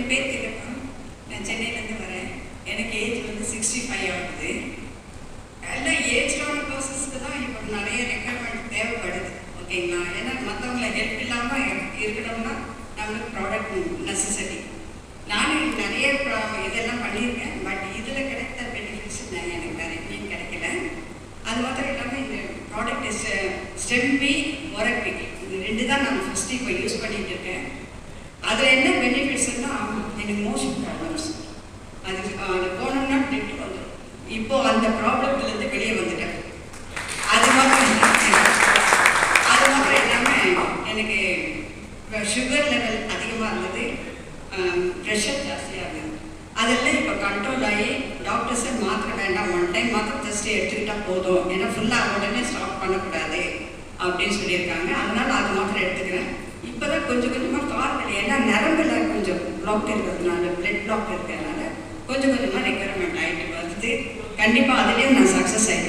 என் பேர் திலகம். நான் சென்னையிலேருந்து வரேன். எனக்கு ஏஜ் வந்து 65 ஆகுது. எல்லாம் ஏஜ்டான பர்சன்ஸ்க்கு தான் இப்போ நிறைய ரெக்குயர்மெண்ட் தேவைப்படுது. ஓகேங்களா? ஏன்னா மற்றவங்களை ஹெல்ப் இல்லாமல் இருக்கணும்னா நம்மளுக்கு ப்ராடக்ட் நெசசரி. நானும் நிறைய இதெல்லாம் பண்ணியிருக்கேன். பட் இதில் கிடைத்த பெனிஃபிட்ஸ் எனக்கு வேறு எங்கேயும் கிடைக்கல. அது மாத்திரம் இல்லாமல் இந்த ப்ராடக்ட் ஸ்டெம்பி ஒரப்பி இது 2 தான் நான் ஃபஸ்ட்டு இப்போ யூஸ் பண்ணிகிட்டு இருக்கேன். அதில் என்ன பெனிஃபிட்ஸ்னா எனக்கு மோஷன் ப்ராப்ளம்ஸ் அது போனோம்னா பிளட் வந்துடும். இப்போது அந்த ப்ராப்ளத்துலேருந்து வெளியே வந்துட்டேன். அது மாத்திரம் இல்லாமல் எனக்கு சுகர் லெவல் அதிகமாக இருந்தது, ப்ரெஷர் ஜாஸ்தியாக இருந்தது. அதெல்லாம் இப்போ கண்ட்ரோல் ஆகி டாக்டர்ஸை மாத்திரை வேண்டாம், 1 டைம் மாத்திரை டெஸ்ட்டு எடுத்துக்கிட்டால் போதும், ஏன்னா ஃபுல்லாக உடனே ஸ்டாப் பண்ணக்கூடாது அப்படின்னு சொல்லியிருக்காங்க. அதனால் அது மாத்திரை எடுத்துக்கிறேன். இப்போ தான் கொஞ்சம் கொஞ்சமாக கால் வலி, ஏன்னா நரம்பில் கொஞ்சம் பிளாக் இருக்கிறதுனால, பிளட் பிளாக் இருக்கிறதுனால கொஞ்சம் கொஞ்சமாக ரெக்யர்மெண்ட் ஆகிட்டு வருது. கண்டிப்பாக அதுலேயும் நான் சக்ஸஸ் ஆகிடுவேன்.